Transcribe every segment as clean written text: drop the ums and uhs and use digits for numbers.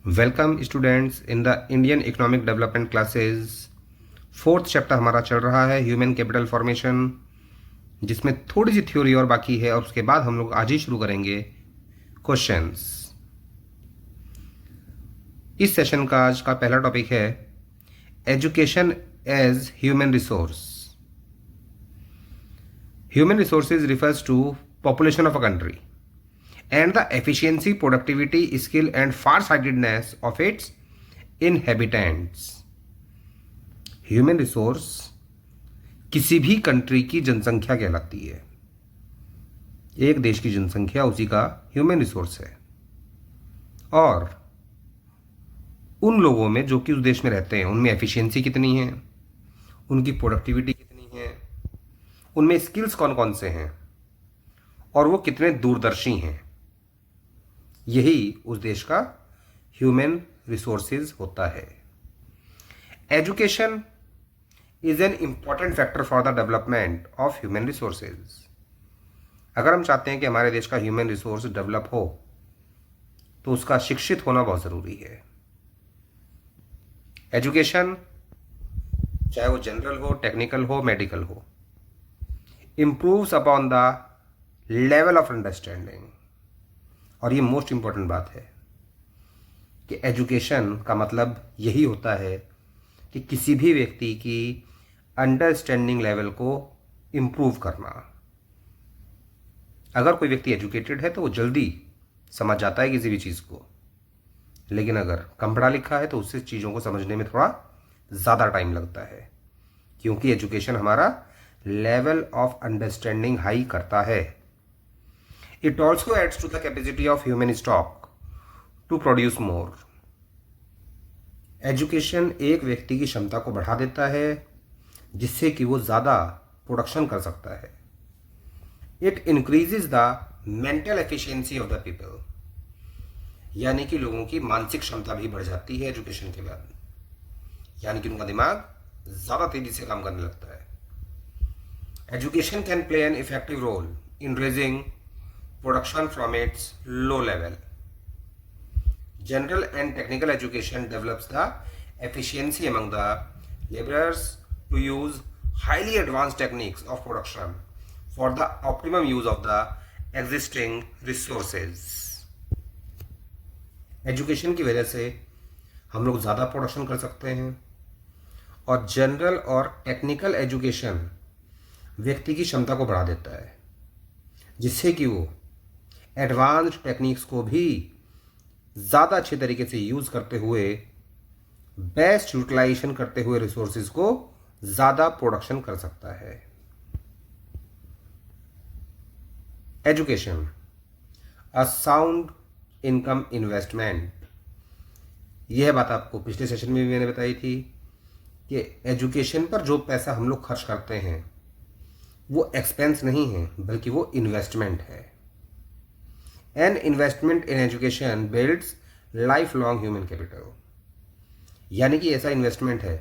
Welcome students in the Indian economic development classes. Fourth chapter हमारा चल रहा है ह्यूमन कैपिटल फॉर्मेशन, जिसमें थोड़ी सी थ्योरी और बाकी है और उसके बाद हम लोग आज ही शुरू करेंगे क्वेश्चंस। इस सेशन का आज का पहला टॉपिक है education as human resource. Human resources refers to population of a country and the efficiency, productivity, skill and far-sightedness of its inhabitants. Human resource किसी भी कंट्री की जनसंख्या कहलाती है। एक देश की जनसंख्या उसी का ह्यूमन रिसोर्स है। और उन लोगों में जो कि उस देश में रहते हैं उनमें एफिशिएंसी कितनी है, उनकी प्रोडक्टिविटी कितनी है, उनमें स्किल्स कौन कौन से हैं और वो कितने दूरदर्शी हैं, यही उस देश का ह्यूमन रिसोर्सेज होता है। Education is an important factor for the development of human resources. अगर हम चाहते हैं कि हमारे देश का ह्यूमन रिसोर्स डेवलप हो तो उसका शिक्षित होना बहुत ज़रूरी है। एजुकेशन चाहे वो जनरल हो, टेक्निकल हो, मेडिकल हो, improves upon the level of understanding. और ये मोस्ट इंपॉर्टेंट बात है कि एजुकेशन का मतलब यही होता है कि किसी भी व्यक्ति की अंडरस्टैंडिंग लेवल को इम्प्रूव करना। अगर कोई व्यक्ति एजुकेटेड है तो वो जल्दी समझ जाता है किसी भी चीज़ को, लेकिन अगर कम पढ़ा लिखा है तो उससे चीज़ों को समझने में थोड़ा ज़्यादा टाइम लगता है, क्योंकि एजुकेशन हमारा लेवल ऑफ अंडरस्टैंडिंग हाई करता है। It also adds to the capacity of human stock to produce more. Education एक व्यक्ति की क्षमता को बढ़ा देता है जिससे कि वो ज़्यादा प्रोडक्शन कर सकता है। It increases the mental efficiency of the people, यानी कि लोगों की मानसिक क्षमता भी बढ़ जाती है एजुकेशन के बाद, यानी कि उनका दिमाग ज़्यादा तेजी से काम करने लगता है। Education can play an effective role in raising production from its low level. General and technical education develops the efficiency among the laborers to use highly advanced techniques of production for the optimum use of the existing resources. Education की वजह से हम लोग ज़्यादा production कर सकते हैं, और जनरल और टेक्निकल एजुकेशन व्यक्ति की क्षमता को बढ़ा देता है जिससे कि वो एडवांस्ड टेक्निक्स को भी ज़्यादा अच्छे तरीके से यूज़ करते हुए, बेस्ट यूटिलाइजेशन करते हुए रिसोर्सेज को ज़्यादा प्रोडक्शन कर सकता है। Education a sound income investment. यह बात आपको पिछले सेशन में भी मैंने बताई थी कि एजुकेशन पर जो पैसा हम लोग खर्च करते हैं वो एक्सपेंस नहीं है बल्कि वो इन्वेस्टमेंट है। An investment in education builds lifelong human capital, यानी कि ऐसा इन्वेस्टमेंट है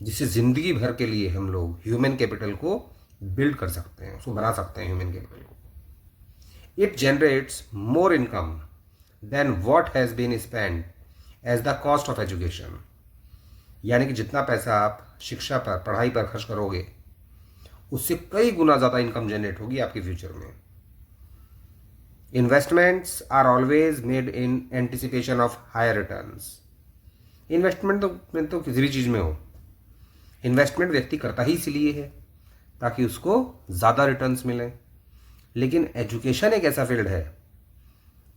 जिससे ज़िंदगी भर के लिए हम लोग ह्यूमन कैपिटल को बिल्ड कर सकते हैं, उसको बना सकते हैं ह्यूमन कैपिटल को। It generates more income than what has been spend as the cost of education, यानी कि जितना पैसा आप शिक्षा पर, पढ़ाई पर खर्च करोगे उससे कई गुना ज़्यादा इनकम जनरेट होगी आपके फ्यूचर में। Investments are always made in anticipation of higher returns. Investment तो किसी भी चीज़ में हो, इन्वेस्टमेंट व्यक्ति करता ही इसलिए है ताकि उसको ज़्यादा रिटर्न्स मिलें। लेकिन एजुकेशन एक ऐसा फील्ड है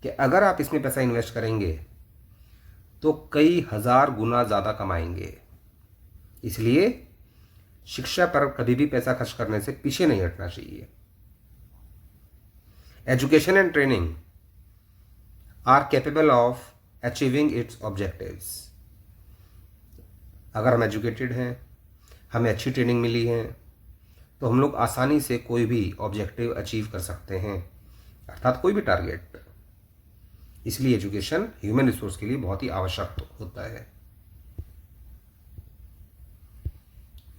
कि अगर आप इसमें पैसा इन्वेस्ट करेंगे तो कई हज़ार गुना ज़्यादा कमाएंगे। इसलिए शिक्षा पर कभी भी पैसा खर्च करने से पीछे नहीं हटना चाहिए। Education and training are capable of achieving its objectives. अगर हम एजुकेटेड हैं, हमें अच्छी ट्रेनिंग मिली है, तो हम लोग आसानी से कोई भी ऑब्जेक्टिव अचीव कर सकते हैं, अर्थात कोई भी टारगेट। इसलिए एजुकेशन ह्यूमन रिसोर्स के लिए बहुत ही आवश्यक होता है।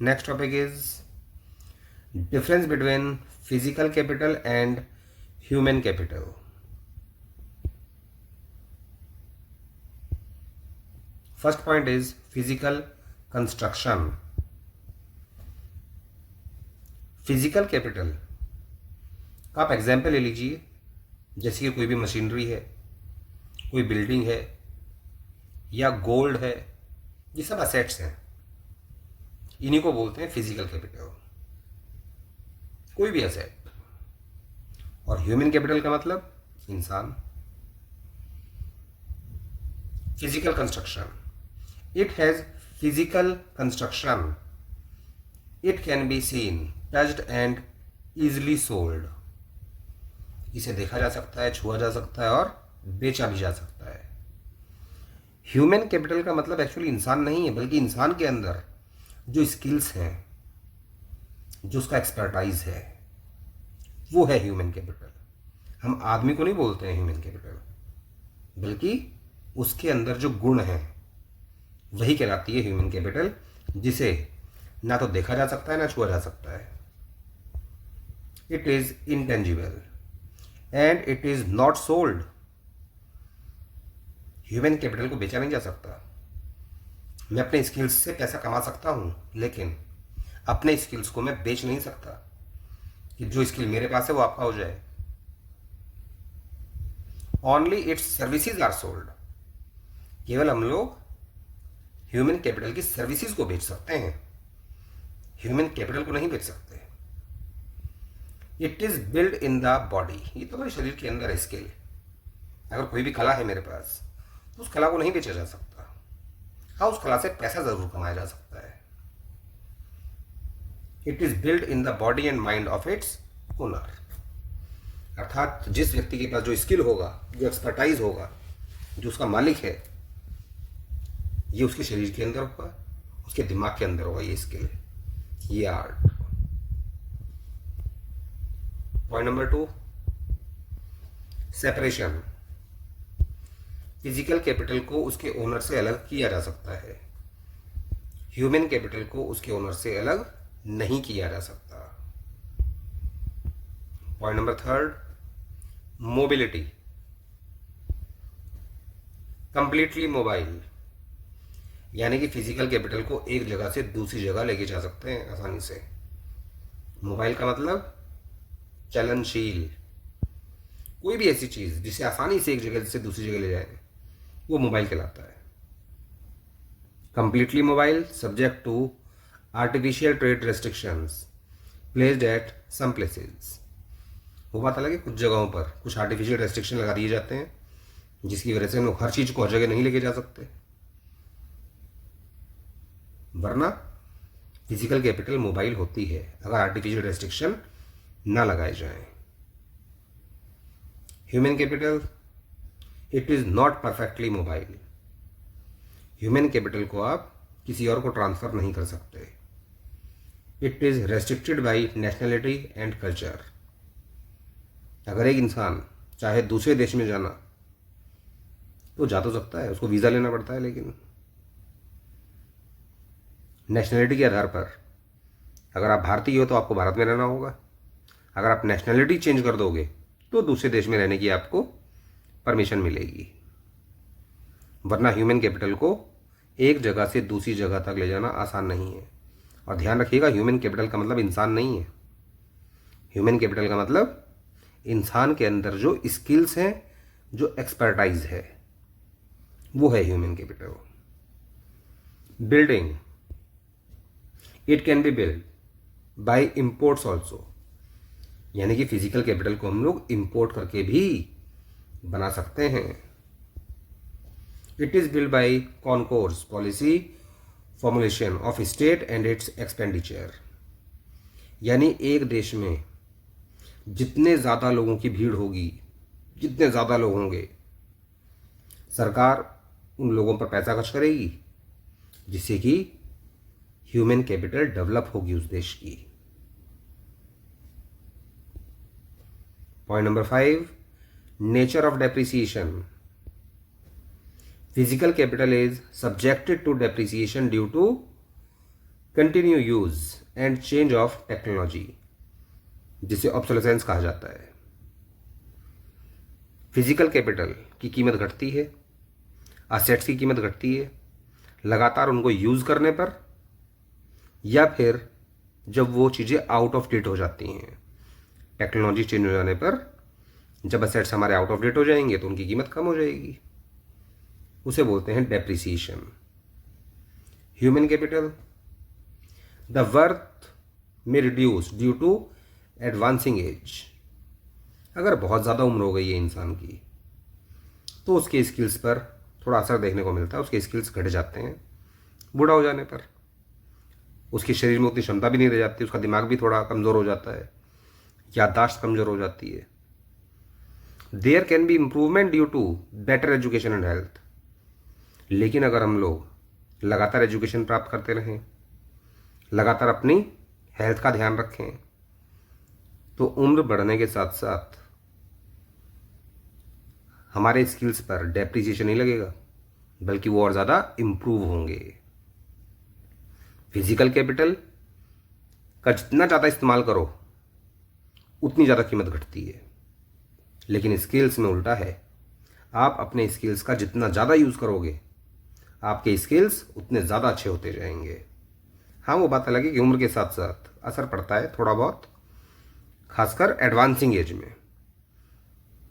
Next topic is difference between physical capital and human capital. First point is physical construction. Physical capital का आप एग्जाम्पल ले लीजिए, जैसे कि कोई भी मशीनरी है, कोई बिल्डिंग है या गोल्ड है, ये सब असेट्स हैं, इन्हीं को बोलते हैं फिजिकल कैपिटल, कोई भी असेट। और ह्यूमन कैपिटल का मतलब इंसान। Physical construction, it has physical construction, it can be seen, touched and easily sold. इसे देखा जा सकता है, छुआ जा सकता है और बेचा भी जा सकता है। ह्यूमन कैपिटल का मतलब एक्चुअली इंसान नहीं है, बल्कि इंसान के अंदर जो स्किल्स हैं, जो उसका एक्सपर्टाइज है, वो है ह्यूमन कैपिटल। हम आदमी को नहीं बोलते हैं ह्यूमन कैपिटल, बल्कि उसके अंदर जो गुण हैं वही कहलाती है ह्यूमन कैपिटल, जिसे ना तो देखा जा सकता है ना छुआ जा सकता है। It is intangible and it is not sold. Human capital को बेचा नहीं जा सकता। मैं अपने स्किल्स से पैसा कमा सकता हूँ, लेकिन अपने स्किल्स को मैं बेच नहीं सकता कि जो स्किल मेरे पास है वो आपका हो जाए। Only its services are sold. केवल हम लोग ह्यूमन कैपिटल की सर्विसेज को बेच सकते हैं, ह्यूमन कैपिटल को नहीं बेच सकते। It is build in the body, ये तो मेरे शरीर के अंदर है स्किल। अगर कोई भी कला है मेरे पास, तो उस कला को नहीं बेचा जा सकता। हाँ, उस कला से पैसा जरूर कमाया जा सकता है। It is build in the body and mind of its owner. अर्थात जिस व्यक्ति के पास जो स्किल होगा, जो एक्सपर्टाइज होगा, जो उसका मालिक है, ये उसके शरीर के अंदर होगा, उसके दिमाग के अंदर होगा ये स्किल, ये art. Point number 2, separation. Physical capital को उसके ओनर से अलग किया जा सकता है, ह्यूमन कैपिटल को उसके ओनर से अलग नहीं किया जा सकता। Point number 3, mobility. Completely mobile, यानी कि फिजिकल कैपिटल को एक जगह से दूसरी जगह लेके जा सकते हैं आसानी से। मोबाइल का मतलब चलनशील, कोई भी ऐसी चीज जिसे आसानी से एक जगह से दूसरी जगह ले जाए, वो मोबाइल कहलाता है। Completely mobile subject to artificial trade restrictions placed at some places. वो बात अलग है, कुछ जगहों पर कुछ आर्टिफिशियल रेस्ट्रिक्शन लगा दिए जाते हैं, जिसकी वजह से हम लोग हर चीज को हर जगह नहीं लेके जा सकते। वरना फिजिकल कैपिटल मोबाइल होती है अगर आर्टिफिशियल रेस्ट्रिक्शन ना लगाए जाएं। Human capital, it is not perfectly mobile. Human capital को आप किसी और को ट्रांसफर नहीं कर सकते। It is restricted by nationality and culture. अगर एक इंसान चाहे दूसरे देश में जाना, तो जा तो सकता है, उसको वीज़ा लेना पड़ता है, लेकिन नेशनलिटी के आधार पर अगर आप भारतीय हो तो आपको भारत में रहना होगा। अगर आप नेशनलिटी चेंज कर दोगे तो दूसरे देश में रहने की आपको परमिशन मिलेगी। वरना ह्यूमन कैपिटल को एक जगह से दूसरी जगह तक ले जाना आसान नहीं है। और ध्यान रखिएगा, ह्यूमन कैपिटल का मतलब इंसान नहीं है। ह्यूमन कैपिटल का मतलब इंसान के अंदर जो स्किल्स हैं, जो एक्सपर्टाइज है, वो है human capital. Building, it can be build by imports also, यानी कि फिजिकल कैपिटल को हम लोग इंपोर्ट करके भी बना सकते हैं। It is build by concourse policy formulation of state and it's expenditure, यानी एक देश में जितने ज़्यादा लोगों की भीड़ होगी, जितने ज़्यादा लोग होंगे, सरकार उन लोगों पर पैसा खर्च करेगी, जिससे कि ह्यूमन कैपिटल डेवलप होगी उस देश की। Point number 5, nature of depreciation. Physical capital is subjected to depreciation due to continue use and change of technology, जिसे ऑब्सोलेसेंस कहा जाता है। फिजिकल कैपिटल की कीमत घटती है, असेट्स की कीमत घटती है, लगातार उनको यूज़ करने पर, या फिर जब वो चीज़ें आउट ऑफ डेट हो जाती हैं। टेक्नोलॉजी चेंज हो जाने पर जब असेट्स हमारे आउट ऑफ डेट हो जाएंगे तो उनकी कीमत कम हो जाएगी, उसे बोलते हैं depreciation. Human capital, the worth में reduce due to advancing age. अगर बहुत ज़्यादा उम्र हो गई है इंसान की तो उसके स्किल्स पर थोड़ा असर देखने को मिलता है, उसके स्किल्स घट जाते हैं बूढ़ा हो जाने पर। उसके शरीर में उतनी क्षमता भी नहीं रह जाती, उसका दिमाग भी थोड़ा कमज़ोर हो जाता है, याददाश्त कमज़ोर हो जाती है। There can be improvement due to better education and health. लेकिन अगर हम लोग लगातार एजुकेशन प्राप्त करते रहें, लगातार अपनी हेल्थ का ध्यान रखें, तो उम्र बढ़ने के साथ साथ हमारे स्किल्स पर डेप्रिसिएशन नहीं लगेगा, बल्कि वो और ज़्यादा इम्प्रूव होंगे। फिजिकल कैपिटल का जितना ज़्यादा इस्तेमाल करो उतनी ज़्यादा कीमत घटती है, लेकिन स्किल्स में उल्टा है। आप अपने स्किल्स का जितना ज़्यादा यूज़ करोगे, आपके स्किल्स उतने ज़्यादा अच्छे होते जाएंगे। हाँ, वो बात अलग है कि उम्र के साथ साथ असर पड़ता है थोड़ा बहुत, खासकर एडवांसिंग एज में।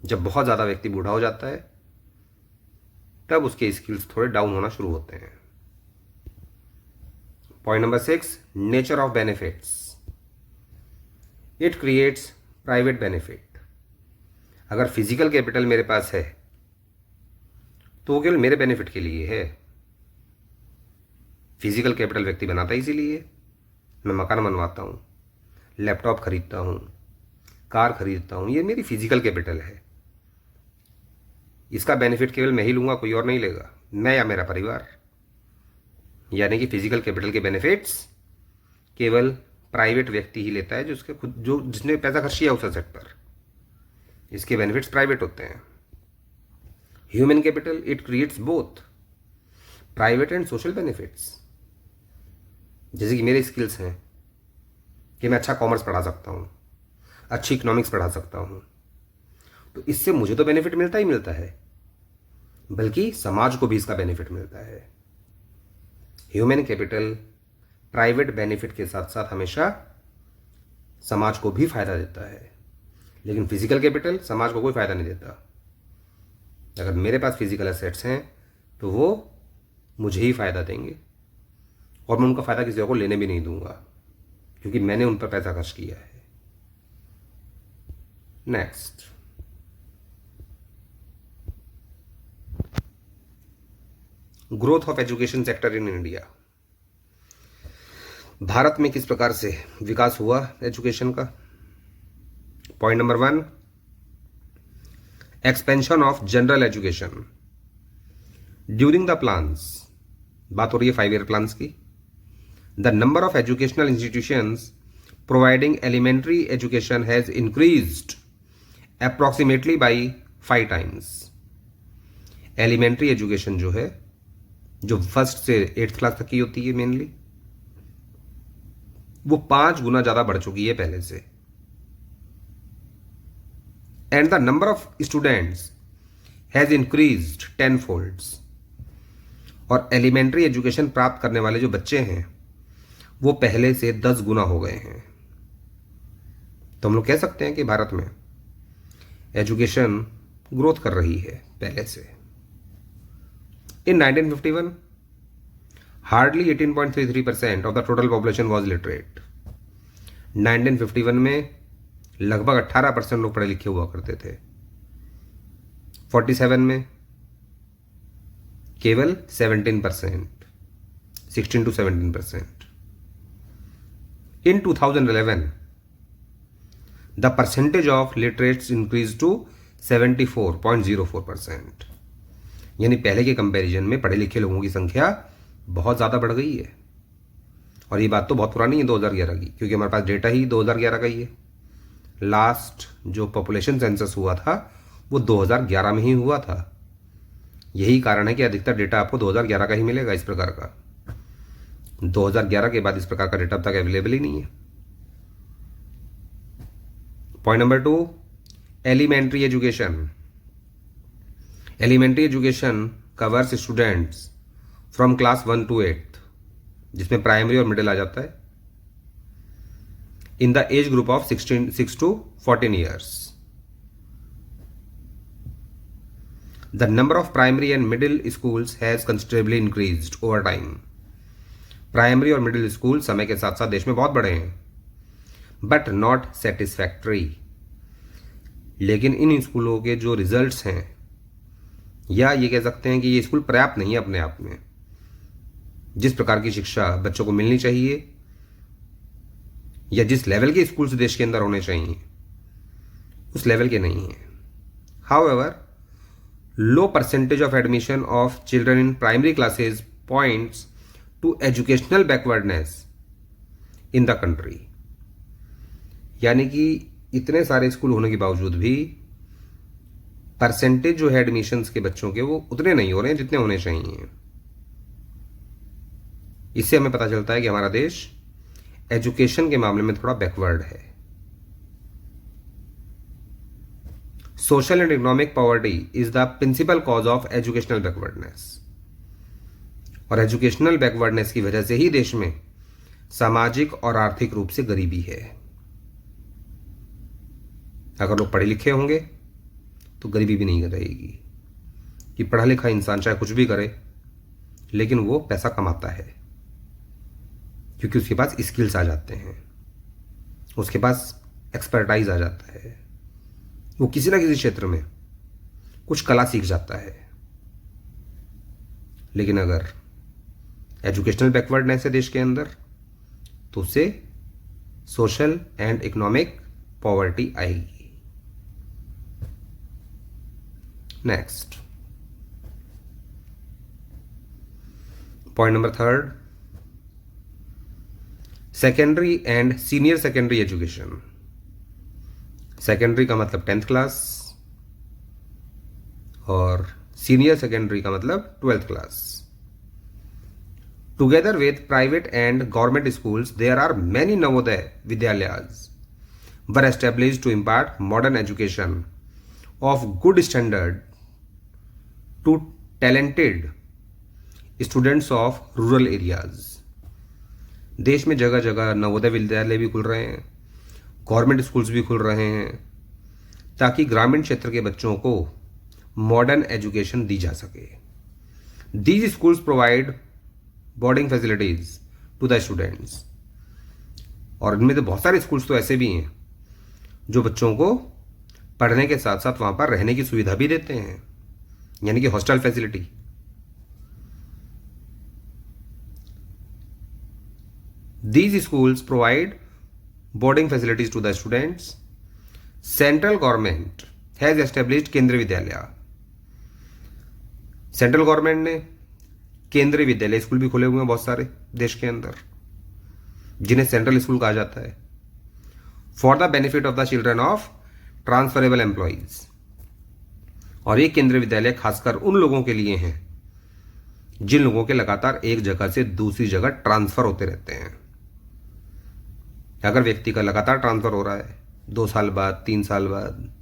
जब बहुत ज़्यादा व्यक्ति बूढ़ा हो जाता है तब उसके स्किल्स थोड़े डाउन होना शुरू होते हैं। Point number 6, nature of benefits. It creates private benefit. अगर फिजिकल कैपिटल मेरे पास है तो वो केवल मेरे बेनिफिट के लिए है। फिजिकल कैपिटल व्यक्ति बनाता है इसीलिए। मैं मकान बनवाता हूँ, लैपटॉप खरीदता हूँ, कार खरीदता हूँ, ये मेरी फिजिकल कैपिटल है। इसका बेनिफिट केवल मैं ही लूँगा, कोई और नहीं लेगा, मैं या मेरा परिवार। यानी कि फिजिकल कैपिटल के बेनिफिट्स केवल प्राइवेट व्यक्ति ही लेता है, जो उसके खुद जिसने पैसा खर्च किया उस एसेट पर। इसके बेनिफिट्स प्राइवेट होते हैं। Human capital, it creates both private and social benefits. जैसे कि मेरे स्किल्स हैं कि मैं अच्छा कॉमर्स पढ़ा सकता हूँ, अच्छी इकोनॉमिक्स पढ़ा सकता हूँ, तो इससे मुझे तो बेनिफिट मिलता ही मिलता है, बल्कि समाज को भी इसका बेनिफिट मिलता है। ह्यूमन कैपिटल प्राइवेट बेनिफिट के साथ साथ हमेशा समाज को भी फायदा देता है, लेकिन फिजिकल कैपिटल समाज को कोई फायदा नहीं देता। अगर मेरे पास फिजिकल एसेट्स हैं तो वो मुझे ही फायदा देंगे, और मैं उनका फायदा किसी और को लेने भी नहीं दूंगा, क्योंकि मैंने उन पर पैसा खर्च किया है। Next, growth of education sector in India. भारत में किस प्रकार से विकास हुआ एजुकेशन का। Point number 1, expansion of general education during the plans. बात हो रही है 5 ईयर प्लान्स की। The number of educational institutions providing elementary education has increased approximately by 5 times. Elementary education जो है, जो 1st से 8th क्लास तक की होती है मेनली, वो 5 गुना ज्यादा बढ़ चुकी है पहले से। And the number of students has increased 10 folds. और एलिमेंट्री एजुकेशन प्राप्त करने वाले जो बच्चे हैं वो पहले से 10 गुना हो गए हैं। तो हम लोग कह सकते हैं कि भारत में एजुकेशन ग्रोथ कर रही है पहले से। In 1951, hardly 18.33% of the total population was literate. 1951 में लगभग 18% लोग पढ़े लिखे हुआ करते थे। 47 में केवल 17%, 16 to 17%. In 2011, the percentage of literates increased to 74.04%. यानी पहले के कंपैरिजन में पढ़े लिखे लोगों की संख्या बहुत ज़्यादा बढ़ गई है। और ये बात तो बहुत पुरानी है 2011 की, क्योंकि हमारे पास डेटा ही 2011 का ही है। लास्ट जो पॉपुलेशन सेंसस हुआ था वो 2011 में ही हुआ था। यही कारण है कि अधिकतर डेटा आपको 2011 का ही मिलेगा इस प्रकार का। 2011 के बाद इस प्रकार का डेटा अब तक अवेलेबल ही नहीं है। Point number 2, elementary education. Elementary education covers students from class 1 to 8, जिसमें प्राइमरी और मिडिल आ जाता है, इन the age group of 6 to 14 years. The number of primary and middle schools has considerably increased over time. Primary और middle school समय के साथ साथ देश में बहुत बड़े हैं, बट नॉट सेटिस्फैक्ट्री. लेकिन इन स्कूलों के जो रिजल्ट्स हैं, या ये कह सकते हैं कि ये स्कूल पर्याप्त नहीं है अपने आप में. जिस प्रकार की शिक्षा बच्चों को मिलनी चाहिए या जिस लेवल के स्कूल्स देश के अंदर होने चाहिए, उस लेवल के नहीं है. However, low percentage of admission of children in primary classes points to educational backwardness in the country. यानी कि इतने सारे स्कूल होने के बावजूद भी परसेंटेज जो है एडमिशन्स के बच्चों के, वो उतने नहीं हो रहे हैं जितने होने चाहिए. इससे हमें पता चलता है कि हमारा देश एजुकेशन के मामले में थोड़ा बैकवर्ड है. Social and economic poverty is the principal cause of educational backwardness. और एजुकेशनल बैकवर्डनेस की वजह से ही देश में सामाजिक और आर्थिक रूप से गरीबी है. अगर लोग पढ़े लिखे होंगे तो गरीबी भी नहीं रहेगी. कि पढ़ा लिखा इंसान चाहे कुछ भी करे, लेकिन वो पैसा कमाता है क्योंकि उसके पास स्किल्स आ जाते हैं, उसके पास एक्सपर्टाइज आ जाता है, वो किसी ना किसी क्षेत्र में कुछ कला सीख जाता है. लेकिन अगर एजुकेशनल बैकवर्डनेस है देश के अंदर, तो उससे सोशल एंड इकोनॉमिक पॉवर्टी आएगी. Next, point number 3, secondary and senior secondary education. Secondary का मतलब 10th क्लास और सीनियर सेकेंडरी का मतलब 12th class. Together with private and government schools there are many Navodaya Vidyalayas were established to impart modern education of good standard to talented students of rural areas. देश में जगह जगह नवोदय विद्यालय भी खुल रहे हैं, गवर्नमेंट स्कूल्स भी खुल रहे हैं, ताकि ग्रामीण क्षेत्र के बच्चों को मॉडर्न एजुकेशन दी जा सके. These schools provide boarding facilities to the students. और इनमें तो बहुत सारे स्कूल्स तो ऐसे भी हैं जो बच्चों को पढ़ने के साथ साथ वहां पर रहने की सुविधा भी देते हैं, यानी कि hostel facility. These schools provide boarding facilities to the students. Central government has established केंद्रीय विद्यालय. सेंट्रल गवर्नमेंट ने केंद्रीय विद्यालय स्कूल भी खोले हुए हैं बहुत सारे देश के अंदर, जिन्हें सेंट्रल स्कूल कहा जाता है, for the benefit of the children of transferable employees. और ये केंद्रीय विद्यालय खासकर उन लोगों के लिए हैं जिन लोगों के लगातार एक जगह से दूसरी जगह ट्रांसफर होते रहते हैं. अगर व्यक्ति का लगातार ट्रांसफर हो रहा है 2 साल बाद, 3 साल बाद,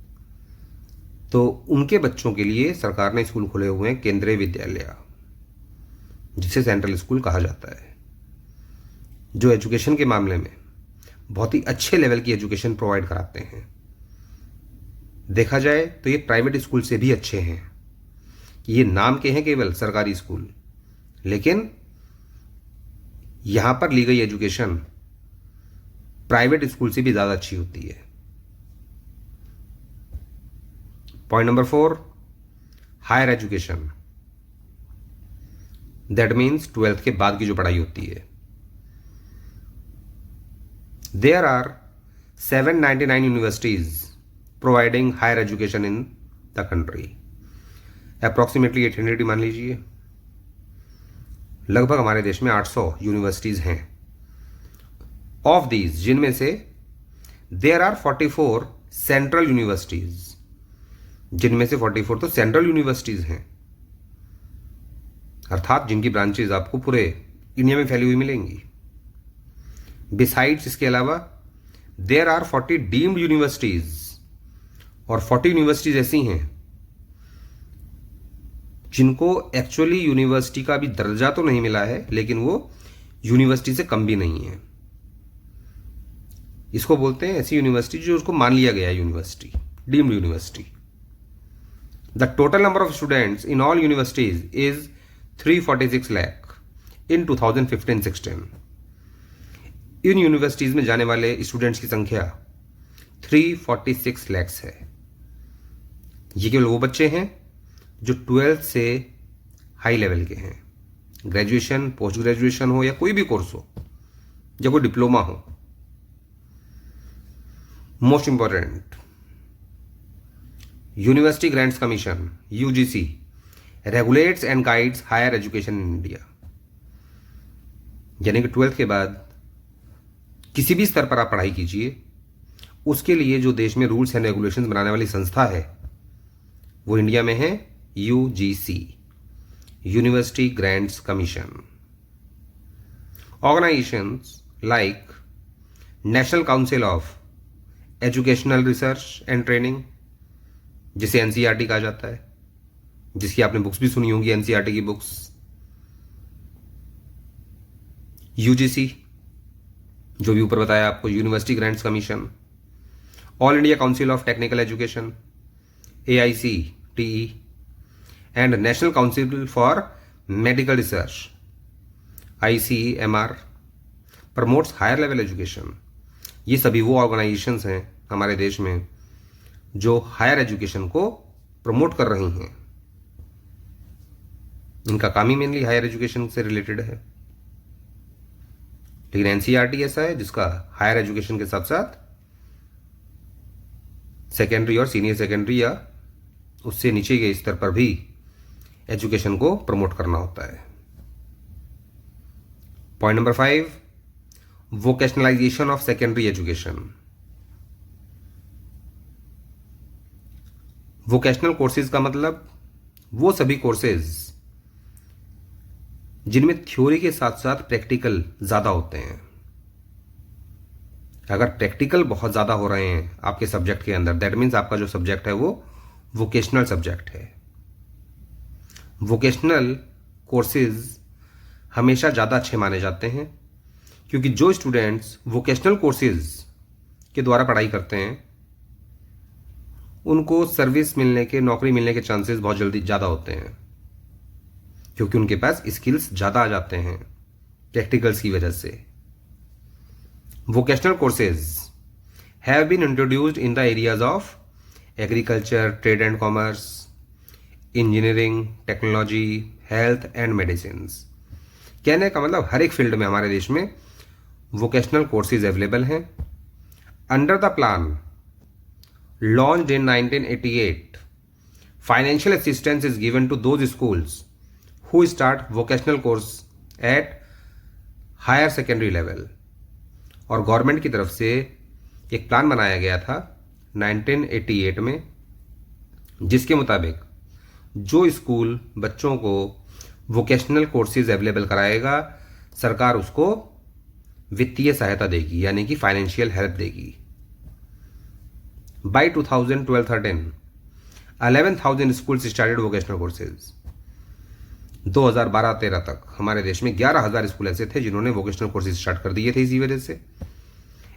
तो उनके बच्चों के लिए सरकार ने स्कूल खोले हुए हैं केंद्रीय विद्यालय, जिसे सेंट्रल स्कूल कहा जाता है, जो एजुकेशन के मामले में बहुत ही अच्छे लेवल की एजुकेशन प्रोवाइड कराते हैं. देखा जाए तो ये प्राइवेट स्कूल से भी अच्छे हैं. कि ये नाम के हैं केवल सरकारी स्कूल, लेकिन यहां पर ली गई एजुकेशन प्राइवेट स्कूल से भी ज्यादा अच्छी होती है. Point number 4, higher education. That means 12th के बाद की जो पढ़ाई होती है. There are 799 universities providing higher education in the country. Approximately 800 मान लीजिए. लगभग हमारे देश में 800 यूनिवर्सिटीज हैं. ऑफ दीज, जिनमें से देयर आर 44 सेंट्रल यूनिवर्सिटीज, जिनमें से 44 तो सेंट्रल यूनिवर्सिटीज हैं, अर्थात जिनकी ब्रांचेज आपको पूरे इंडिया में फैली हुई मिलेंगी. बिसाइड्स, इसके अलावा देयर आर 40 डीम्ड यूनिवर्सिटीज, और 40 यूनिवर्सिटीज ऐसी हैं जिनको एक्चुअली यूनिवर्सिटी का भी दर्जा तो नहीं मिला है, लेकिन वो यूनिवर्सिटी से कम भी नहीं है। इसको बोलते हैं ऐसी यूनिवर्सिटी जो उसको मान लिया गया है university, deemed university. The total number of students in all universities is 346 lakh in 2015-16। In universities में जाने वाले स्टूडेंट्स की संख्या 346 लाख है। ये केवल वो बच्चे हैं जो 12th से हाई लेवल के हैं, ग्रेजुएशन, पोस्ट ग्रेजुएशन हो या कोई भी कोर्स हो या कोई डिप्लोमा हो। Most important, university grants commission UGC regulates and guides higher education in India. यानी कि 12th के बाद किसी भी स्तर पर आप पढ़ाई कीजिए, उसके लिए जो देश में रूल्स एंड रेगुलेशंस बनाने वाली संस्था है वो इंडिया में है UGC, university grants commission. Organisations like national council of educational research and training, जिसे एनसीईआरटी कहा जाता है, जिसकी आपने बुक्स भी सुनी होंगी, एनसीईआरटी की बुक्स। यूजीसी जो भी ऊपर बताया आपको, university grants commission, all India council of technical education AICTE and national council for medical research ICMR promotes higher level education. ये सभी वो ऑर्गेनाइजेशंस हैं हमारे देश में जो हायर एजुकेशन को प्रमोट कर रही हैं। इनका काम ही मेनली हायर एजुकेशन से रिलेटेड है। लेकिन एनसीईआरटी ऐसा है जिसका हायर एजुकेशन के साथ साथ सेकेंडरी और सीनियर सेकेंडरी या उससे नीचे के स्तर पर भी एजुकेशन को प्रमोट करना होता है। Point number 5, vocationalisation of secondary education. Vocational courses का मतलब वो सभी कोर्सेज जिनमें थ्योरी के साथ साथ प्रैक्टिकल ज्यादा होते हैं। अगर प्रैक्टिकल बहुत ज्यादा हो रहे हैं आपके सब्जेक्ट के अंदर, दैट मीन्स आपका जो सब्जेक्ट है वो वोकेशनल सब्जेक्ट है। वोकेशनल कोर्सेज हमेशा ज़्यादा अच्छे माने जाते हैं, क्योंकि जो स्टूडेंट्स वोकेशनल कोर्सेज के द्वारा पढ़ाई करते हैं उनको सर्विस मिलने के, नौकरी मिलने के चांसेस बहुत जल्दी ज़्यादा होते हैं, क्योंकि उनके पास स्किल्स ज़्यादा आ जाते हैं प्रैक्टिकल्स की वजह से। Vocational courses have been introduced in the areas of agriculture, trade and commerce, engineering, technology, health and medicine. कहने का मतलब हर एक फील्ड में हमारे देश में वोकेशनल कोर्सेज अवेलेबल हैं। Under the plan launched in 1988, financial assistance is given to those schools who start vocational course at higher secondary level. और गवर्नमेंट की तरफ से एक प्लान बनाया गया था 1988 में, जिसके मुताबिक जो स्कूल बच्चों को वोकेशनल कोर्सेज अवेलेबल कराएगा, सरकार उसको वित्तीय सहायता देगी, यानी कि फाइनेंशियल हेल्प देगी। By 2012-13 11,000 schools started vocational courses. 2012-13 तक हमारे देश में 11,000 स्कूल ऐसे थे जिन्होंने वोकेशनल कोर्सेज स्टार्ट कर दिए थे इसी वजह से।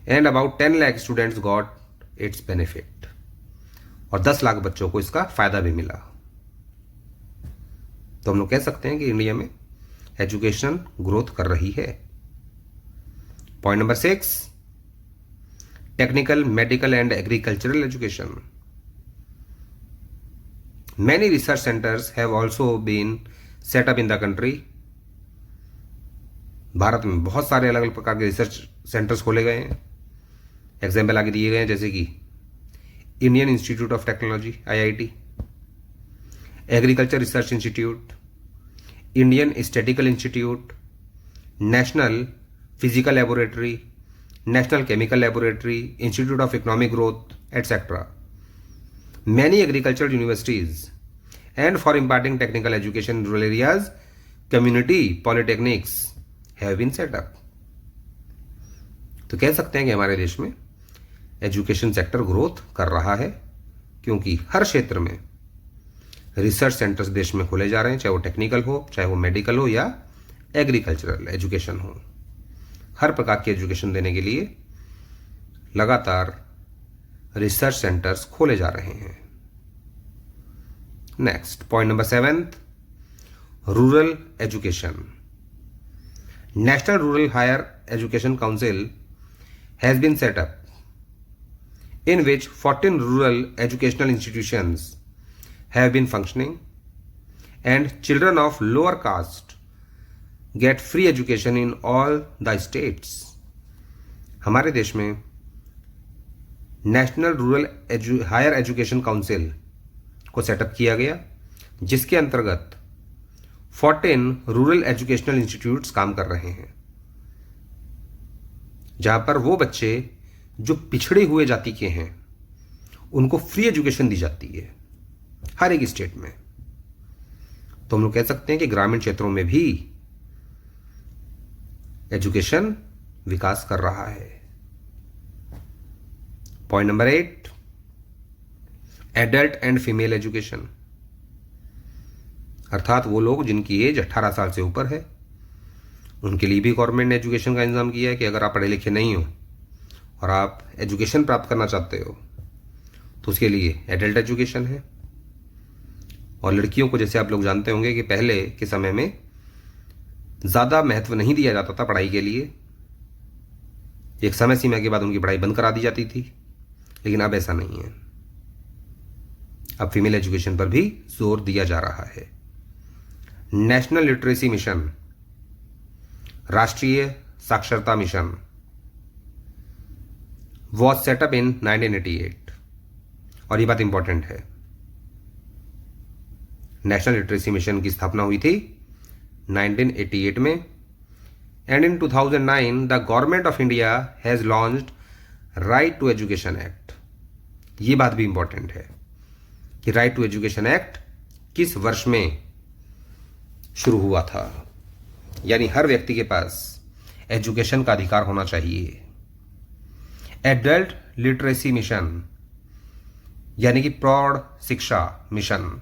And about 10 lakh students got its benefit, और 10 लाख बच्चों को इसका फायदा भी मिला। तो हम लोग कह सकते हैं कि इंडिया में एजुकेशन ग्रोथ कर रही है। Point number 6, technical, medical and agricultural education. Many research centers have also been set up in the country. Bharat में बहुत सारे अलग अलग प्रकार के रिसर्च सेंटर्स खोले गए हैं। एग्जाम्पल आगे दिए गए हैं, जैसे कि Indian institute of technology IIT, agriculture research institute, Indian statistical institute, national physical laboratory, national chemical laboratory, institute of economic growth, etcetera. Many agricultural universities and for imparting technical education in rural areas, community polytechnics have been set up. तो कह सकते हैं कि हमारे देश में education sector growth कर रहा है, क्योंकि हर क्षेत्र में रिसर्च सेंटर्स देश में खोले जा रहे हैं, चाहे वो टेक्निकल हो, चाहे वो मेडिकल हो या एग्रीकल्चरल एजुकेशन हो। हर प्रकार की एजुकेशन देने के लिए लगातार रिसर्च सेंटर्स खोले जा रहे हैं। Next point number 7, rural education. National rural higher education council has been set up in which 14 rural educational institutions have been functioning and children of lower caste get free education in all the states. हमारे देश में national rural higher education council को set up किया गया, जिसके अंतर्गत 14 rural educational institutes काम कर रहे हैं, जहां पर वो बच्चे जो पिछड़े हुए जाति के हैं उनको फ्री एजुकेशन दी जाती है हर एक स्टेट में। तो हम लोग कह सकते हैं कि ग्रामीण क्षेत्रों में भी एजुकेशन विकास कर रहा है। Point number 8, adult and female education, अर्थात वो लोग जिनकी एज 18 साल से ऊपर है, उनके लिए भी गवर्नमेंट ने एजुकेशन का इंतजाम किया है कि अगर आप पढ़े लिखे नहीं हो और आप एजुकेशन प्राप्त करना चाहते हो तो उसके लिए एडल्ट एजुकेशन है। और लड़कियों को, जैसे आप लोग जानते होंगे कि पहले के समय में ज़्यादा महत्व नहीं दिया जाता था पढ़ाई के लिए, एक समय सीमा के बाद उनकी पढ़ाई बंद करा दी जाती थी, लेकिन अब ऐसा नहीं है। अब फीमेल एजुकेशन पर भी जोर दिया जा रहा है। नेशनल लिटरेसी मिशन, राष्ट्रीय साक्षरता मिशन, वॉज सेटअप इन 1988, और ये बात इंपॉर्टेंट है, नेशनल लिटरेसी मिशन की स्थापना हुई थी 1988 में, and in 2009 the government of India has launched right to education act. ये बात भी इंपॉर्टेंट है कि राइट टू एजुकेशन एक्ट किस वर्ष में शुरू हुआ था, यानी हर व्यक्ति के पास एजुकेशन का अधिकार होना चाहिए। एडल्ट लिटरेसी मिशन यानी कि प्रौढ़ शिक्षा mission,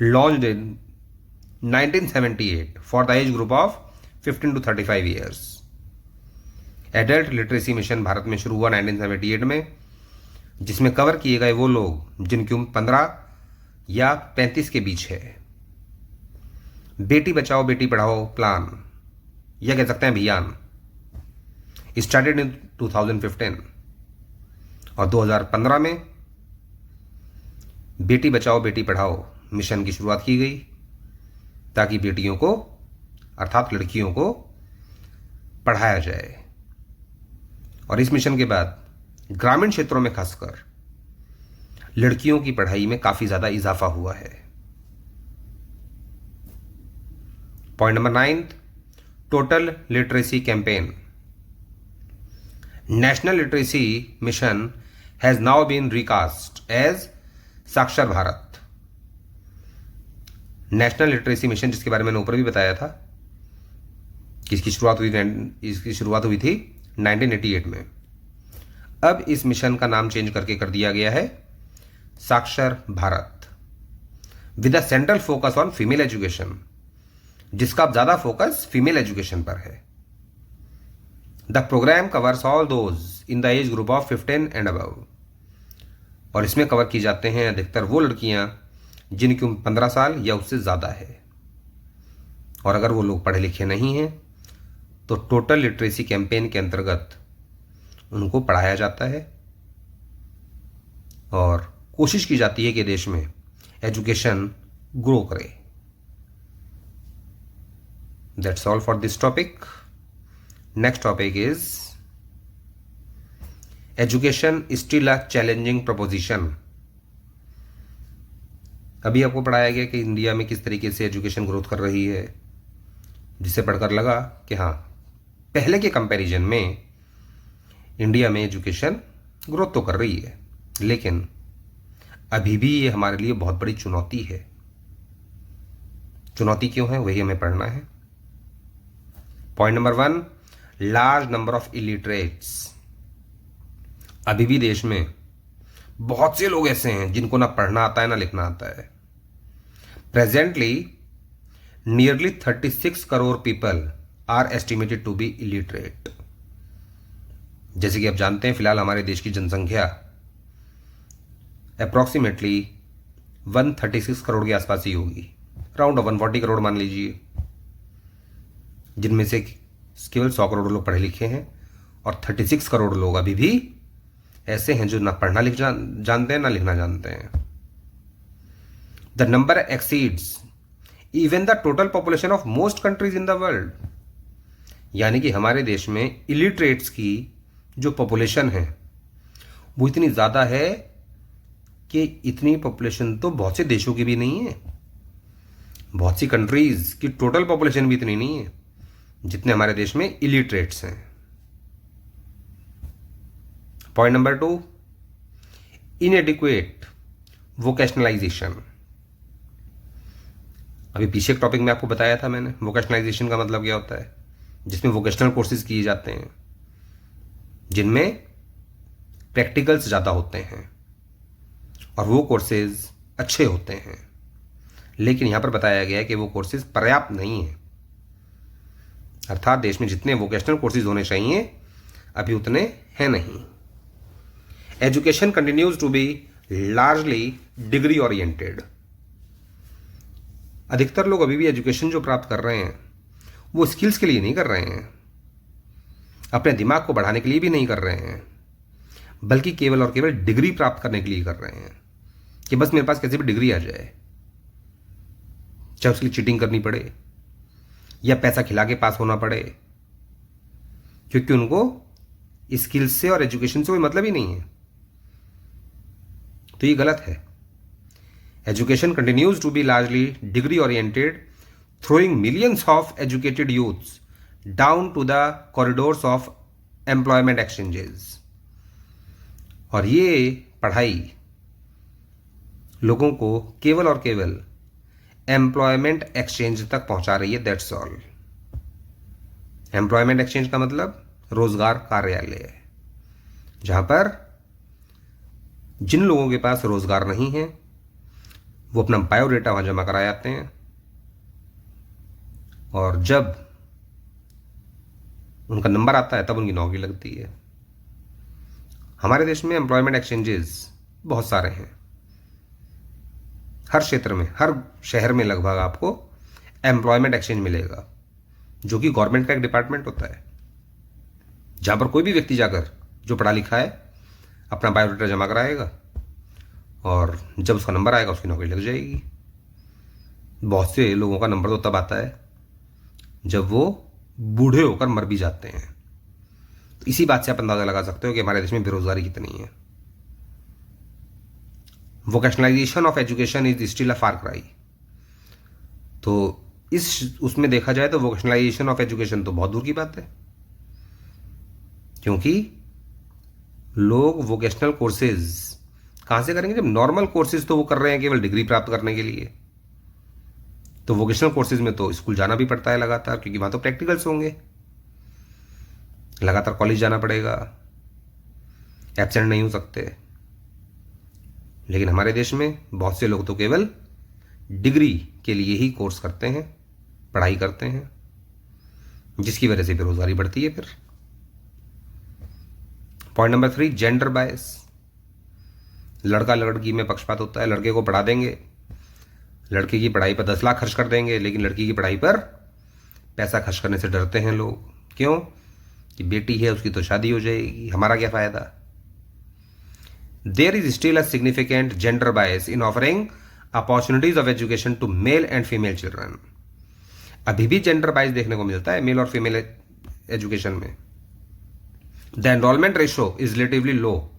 launched in 1978 for the age group of 15 to 35 years. Adult literacy mission Bharat में शुरू हुआ 1978 में, जिसमें कवर किए गए वो लोग जिनकी उम्र 15 या 35 के बीच है। बेटी बचाओ बेटी पढ़ाओ प्लान, यह कह सकते हैं अभियान, स्टार्टेड इन 2015, और 2015 में बेटी बचाओ बेटी पढ़ाओ मिशन की शुरुआत की गई, ताकि बेटियों को अर्थात लड़कियों को पढ़ाया जाए। और इस मिशन के बाद ग्रामीण क्षेत्रों में खासकर लड़कियों की पढ़ाई में काफी ज्यादा इजाफा हुआ है। Point number 9, total literacy campaign. National literacy mission has now been recast as Saakshar Bharat. National literacy mission, जिसके बारे में मैंने ऊपर भी बताया था कि इसकी शुरुआत हुई थी 1988 में। अब इस मिशन का नाम चेंज करके कर दिया गया है Saakshar Bharat, with a central focus on female education, जिसका अब ज्यादा फोकस फीमेल एजुकेशन पर है। The programme covers all those in the age group of 15 and above, और इसमें कवर की जाते हैं अधिकतर वो लड़कियां जिनकी उम्र 15 साल या उससे ज्यादा है। और अगर वो लोग पढ़े लिखे नहीं हैं तो टोटल लिटरेसी कैंपेन के अंतर्गत उनको पढ़ाया जाता है और कोशिश की जाती है कि देश में एजुकेशन ग्रो करे। That's all for this topic. Next topic is education still a challenging proposition. अभी आपको पढ़ाया गया कि इंडिया में किस तरीके से एजुकेशन ग्रोथ कर रही है, जिसे पढ़कर लगा कि हाँ, पहले के कंपैरिजन में इंडिया में एजुकेशन ग्रोथ तो कर रही है, लेकिन अभी भी ये हमारे लिए बहुत बड़ी चुनौती है। चुनौती क्यों है, वही हमें पढ़ना है। Point number 1, large number of illiterates. अभी भी देश में बहुत से लोग ऐसे हैं जिनको ना पढ़ना आता है ना लिखना आता है। Presently nearly 36 crore people are estimated to be illiterate. जैसे कि आप जानते हैं फिलहाल हमारे देश की जनसंख्या अप्रॉक्सीमेटली 136 करोड़ के आसपास ही होगी, अराउंड 140 करोड़ मान लीजिए, जिनमें से केवल 100 करोड़ लोग पढ़े लिखे हैं और 36 करोड़ लोग अभी भी ऐसे हैं जो ना पढ़ना लिखना जानते हैं ना लिखना जानते हैं। The number exceeds even the total population of most countries in the world. यानी कि हमारे देश में इलिटरेट्स की जो पॉपुलेशन है वो इतनी ज़्यादा है कि इतनी पॉपुलेशन तो बहुत से देशों की भी नहीं है, बहुत सी कंट्रीज की टोटल पॉपुलेशन भी इतनी नहीं है जितने हमारे देश में इलिटरेट्स हैं। Point number 2, इनएडिक्वेट vocationalisation. अभी पीछे एक टॉपिक में आपको बताया था मैंने, वोकेशनलाइजेशन का मतलब क्या होता है, जिसमें वोकेशनल कोर्सेज किए जाते हैं जिनमें प्रैक्टिकल्स ज़्यादा होते हैं और वो कोर्सेज अच्छे होते हैं, लेकिन यहाँ पर बताया गया है कि वो कोर्सेज पर्याप्त नहीं है। अर्थात देश में जितने वोकेशनल कोर्सेज होने चाहिए अभी उतने हैं नहीं। Education continues to be largely degree oriented. अधिकतर लोग अभी भी एजुकेशन जो प्राप्त कर रहे हैं वो स्किल्स के लिए नहीं कर रहे हैं, अपने दिमाग को बढ़ाने के लिए भी नहीं कर रहे हैं, बल्कि केवल और केवल डिग्री प्राप्त करने के लिए कर रहे हैं कि बस मेरे पास कैसे भी डिग्री आ जाए, चाहे उसके लिए चीटिंग करनी पड़े या पैसा खिला के पास होना पड़े, क्योंकि उनको स्किल्स से और एजुकेशन से कोई मतलब ही नहीं है। तो ये गलत है। Education continues to be largely degree oriented, throwing millions of educated youths down to the corridors of employment exchanges। और ये पढ़ाई लोगों को केवल और केवल एम्प्लॉयमेंट एक्सचेंज तक पहुंचा रही है, दैट्स ऑल। एम्प्लॉयमेंट एक्सचेंज का मतलब रोजगार कार्यालय, जहां पर जिन लोगों के पास रोजगार नहीं है वो अपना बायोडेटा वहां जमा करा जाते हैं और जब उनका नंबर आता है तब उनकी नौकरी लगती है। हमारे देश में एम्प्लॉयमेंट एक्सचेंजेस बहुत सारे हैं, हर क्षेत्र में, हर शहर में लगभग आपको एम्प्लॉयमेंट एक्सचेंज मिलेगा, जो कि गवर्नमेंट का एक डिपार्टमेंट होता है, जहां पर कोई भी व्यक्ति जाकर जो पढ़ा लिखा है अपना बायोडेटा जमा कराएगा और जब उसका नंबर आएगा उसकी नौकरी लग जाएगी। बहुत से लोगों का नंबर तो तब आता है जब वो बूढ़े होकर मर भी जाते हैं। तो इसी बात से आप अंदाजा लगा सकते हो कि हमारे देश में बेरोजगारी कितनी है। Vocationalisation of education is still a far cry. तो इस उसमें देखा जाए तो वोकेशनलाइजेशन ऑफ एजुकेशन तो बहुत दूर की बात है, क्योंकि लोग वोकेशनल कोर्सेज कहां से करेंगे जब नॉर्मल कोर्सेज तो वो कर रहे हैं केवल डिग्री प्राप्त करने के लिए। तो वोकेशनल कोर्सेज में तो स्कूल जाना भी पड़ता है लगातार, क्योंकि वहां तो प्रैक्टिकल्स होंगे, लगातार कॉलेज जाना पड़ेगा, एब्सेंट नहीं हो सकते। लेकिन हमारे देश में बहुत से लोग तो केवल डिग्री के लिए ही कोर्स करते हैं, पढ़ाई करते हैं, जिसकी वजह से बेरोजगारी बढ़ती है। फिर पॉइंट नंबर 3, जेंडर बायस। लड़का लड़की में पक्षपात होता है। लड़के को पढ़ा देंगे, लड़के की पढ़ाई पर 10 लाख खर्च कर देंगे, लेकिन लड़की की पढ़ाई पर पैसा खर्च करने से डरते हैं लोग। क्यों? कि बेटी है, उसकी तो शादी हो जाएगी, हमारा क्या फायदा। There is still a significant gender bias in offering opportunities of education to male and female children. अभी भी जेंडर बायस देखने को मिलता है मेल और फीमेल एजुकेशन में। The enrolment ratio is relatively low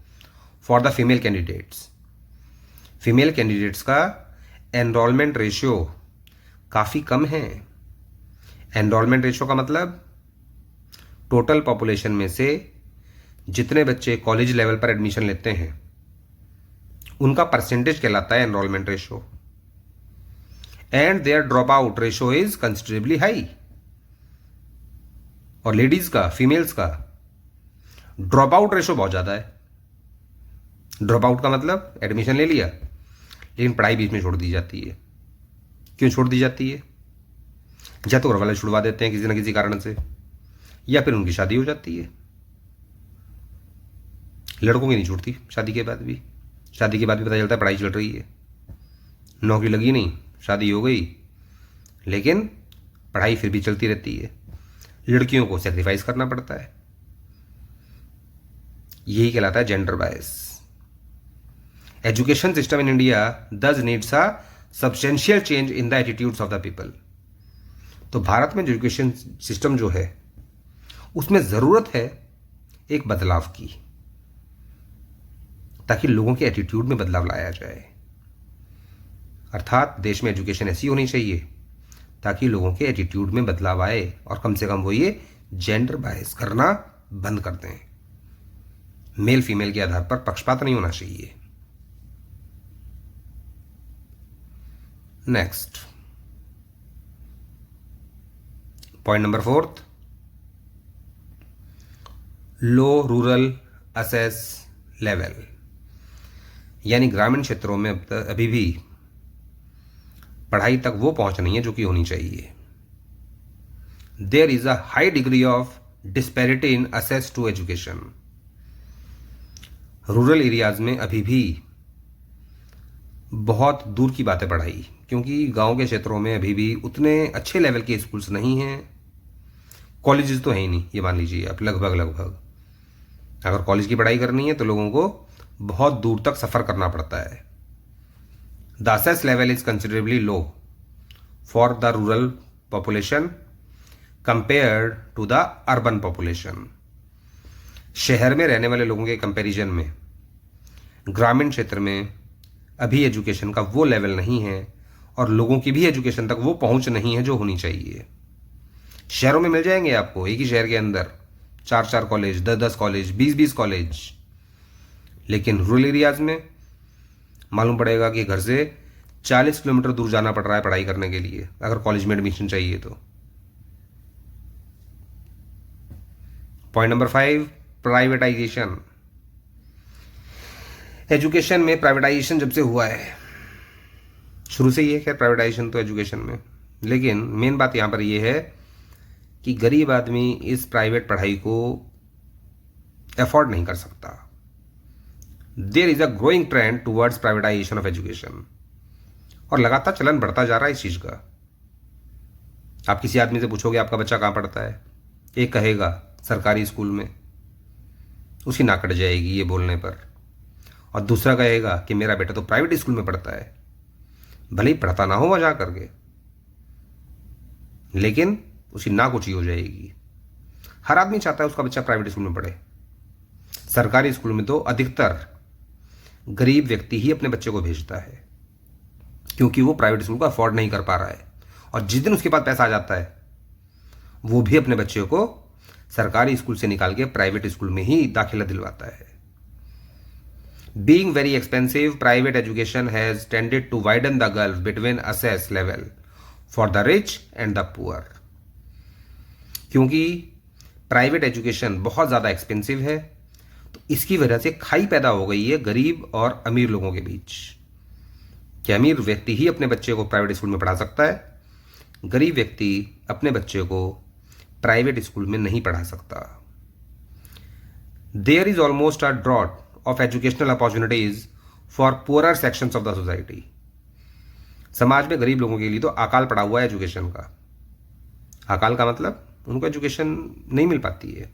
for the female candidates. Female candidates का enrolment ratio काफ़ी कम है। एनरोलमेंट रेशियो का मतलब टोटल पॉपुलेशन में से जितने बच्चे कॉलेज लेवल पर एडमिशन लेते हैं उनका परसेंटेज कहलाता है enrolment ratio. And their drop out ratio is considerably high. और लेडीज का, फीमेल्स का ड्रॉप आउट रेशियो बहुत ज़्यादा है। ड्रॉप आउट का मतलब एडमिशन ले लिया लेकिन पढ़ाई बीच में छोड़ दी जाती है। क्यों छोड़ दी जाती है? या तो घर वाले छुड़वा देते हैं किसी न किसी कारण से, या फिर उनकी शादी हो जाती है। लड़कों की नहीं छूटती शादी के बाद भी। शादी के बाद भी पता चलता है पढ़ाई चल रही है, नौकरी लगी नहीं, शादी हो गई, लेकिन पढ़ाई फिर भी चलती रहती है। लड़कियों को सेक्रीफाइस करना पड़ता है। यही कहलाता है gender bias. Education system in India this needs a substantial change in the attitudes of the people. तो भारत में एजुकेशन सिस्टम जो है उसमें ज़रूरत है एक बदलाव की, ताकि लोगों के एटीट्यूड में बदलाव लाया जाए। अर्थात देश में एजुकेशन ऐसी होनी चाहिए ताकि लोगों के एटीट्यूड में बदलाव आए, और कम से कम वो ये जेंडर बायस करना बंद कर दें। मेल फीमेल के आधार पर पक्षपात नहीं होना चाहिए। नेक्स्ट पॉइंट नंबर 4, लो रूरल असेस लेवल, यानी ग्रामीण क्षेत्रों में अभी भी पढ़ाई तक वो पहुंच नहीं है जो कि होनी चाहिए। There is a high degree of disparity in access to education. Rural areas में अभी भी बहुत दूर की बात है पढ़ाई, क्योंकि गांव के क्षेत्रों में अभी भी उतने अच्छे लेवल के स्कूल्स नहीं हैं। कॉलेजेस तो है ही नहीं, ये मान लीजिए आप, लगभग अगर कॉलेज की पढ़ाई करनी है तो लोगों को बहुत दूर तक सफ़र करना पड़ता है। The access level is considerably low for the rural population compared to the urban population. शहर में रहने वाले लोगों के कंपैरिजन में ग्रामीण क्षेत्र में अभी एजुकेशन का वो लेवल नहीं है, और लोगों की भी एजुकेशन तक वो पहुंच नहीं है जो होनी चाहिए। शहरों में मिल जाएंगे आपको, एक ही शहर के अंदर 4-4 कॉलेज, 10-10 कॉलेज, 20-20 कॉलेज, लेकिन रूरल एरियाज में मालूम पड़ेगा कि घर से 40 किलोमीटर दूर जाना पड़ रहा है पढ़ाई करने के लिए, अगर कॉलेज में एडमिशन चाहिए तो। Point number 5, privatisation. एजुकेशन में प्राइवेटाइजेशन जब से हुआ है, शुरू से ही है खैर प्राइवेटाइजेशन तो एजुकेशन में, लेकिन मेन बात यहां पर यह है कि गरीब आदमी इस प्राइवेट पढ़ाई को अफोर्ड नहीं कर सकता। There is a growing trend towards privatisation of education, और लगातार चलन बढ़ता जा रहा है इस चीज का। आप किसी आदमी से पूछोगे आपका बच्चा कहाँ पढ़ता है, एक कहेगा सरकारी स्कूल में, उसकी नाक कट जाएगी ये बोलने पर, और दूसरा कहेगा कि मेरा बेटा तो प्राइवेट स्कूल में पढ़ता है, भले ही पढ़ता ना हो वहां जा करके, लेकिन उसकी नाक ऊंची हो जाएगी। हर आदमी चाहता है उसका बच्चा प्राइवेट स्कूल में पढ़े। सरकारी स्कूल में तो अधिकतर गरीब व्यक्ति ही अपने बच्चे को भेजता है, क्योंकि वो प्राइवेट स्कूल को अफोर्ड नहीं कर पा रहा है, और जिस दिन उसके पास पैसा आ जाता है वो भी अपने बच्चे को सरकारी स्कूल से निकाल के प्राइवेट स्कूल में ही दाखिला दिलवाता है। Being very expensive, private education has tended to widen the gulf between access level for the rich and the poor. क्योंकि प्राइवेट एजुकेशन बहुत ज़्यादा एक्सपेंसिव है, तो इसकी वजह से खाई पैदा हो गई है गरीब और अमीर लोगों के बीच, कि अमीर व्यक्ति ही अपने बच्चे को प्राइवेट स्कूल में पढ़ा सकता है, गरीब व्यक्ति अपने बच्चे को प्राइवेट स्कूल में नहीं पढ़ा सकता। There is almost a drought of educational opportunities for poorer sections of the society. समाज में गरीब लोगों के लिए तो अकाल पड़ा हुआ है एजुकेशन का। अकाल का मतलब उनको एजुकेशन नहीं मिल पाती है।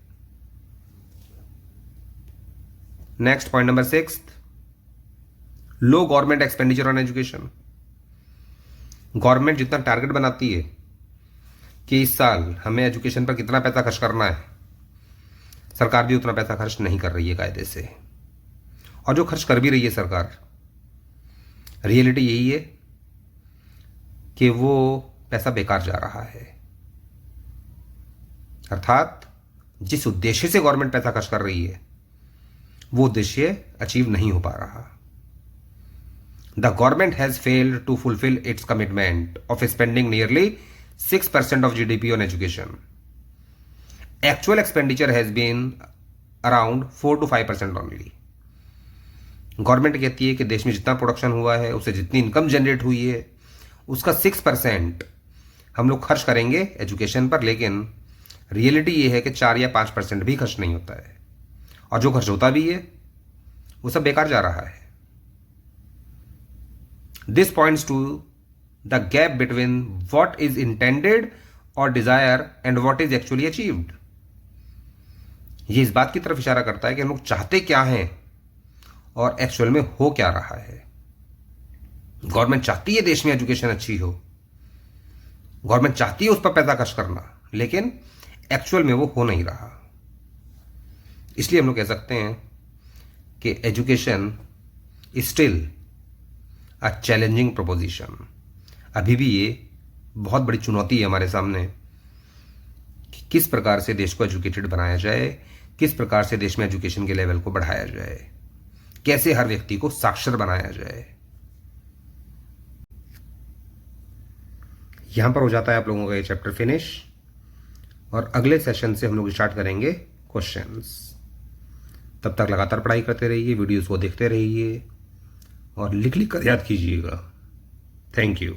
Next point number 6, low government expenditure on education. Government जितना टारगेट बनाती है कि इस साल हमें एजुकेशन पर कितना पैसा खर्च करना है, सरकार भी उतना पैसा खर्च नहीं कर रही है कायदे से, और जो खर्च कर भी रही है सरकार, रियलिटी यही है कि वो पैसा बेकार जा रहा है। अर्थात जिस उद्देश्य से गवर्नमेंट पैसा खर्च कर रही है वो उद्देश्य अचीव नहीं हो पा रहा। The government has failed to fulfil its commitment of spending nearly 6% of GDP on education. Actual expenditure has been around 4 to 5% only. Government कहती है कि देश में जितना प्रोडक्शन हुआ है, उससे जितनी इनकम जनरेट हुई है, उसका 6% हम लोग खर्च करेंगे एजुकेशन पर, लेकिन रियलिटी ये है कि 4 या 5% भी खर्च नहीं होता है, और जो खर्च होता भी है वो सब बेकार जा रहा है। This points to the gap between what is intended और desire and what is actually achieved. ये इस बात की तरफ इशारा करता है कि हम लोग चाहते क्या हैं और एक्चुअल में हो क्या रहा है। गवर्नमेंट चाहती है देश में एजुकेशन अच्छी हो, गवर्नमेंट चाहती है उस पर पैसा खर्च करना, लेकिन एक्चुअल में वो हो नहीं रहा। इसलिए हम लोग कह सकते हैं कि education is still a challenging proposition. अभी भी ये बहुत बड़ी चुनौती है हमारे सामने कि किस प्रकार से देश को एजुकेटेड बनाया जाए, किस प्रकार से देश में एजुकेशन के लेवल को बढ़ाया जाए, कैसे हर व्यक्ति को साक्षर बनाया जाए। यहां पर हो जाता है आप लोगों का ये चैप्टर फिनिश, और अगले सेशन से हम लोग स्टार्ट करेंगे क्वेश्चंस। तब तक लगातार पढ़ाई करते रहिए, वीडियोस को देखते रहिए और लिख लिख कर याद कीजिएगा। Thank you.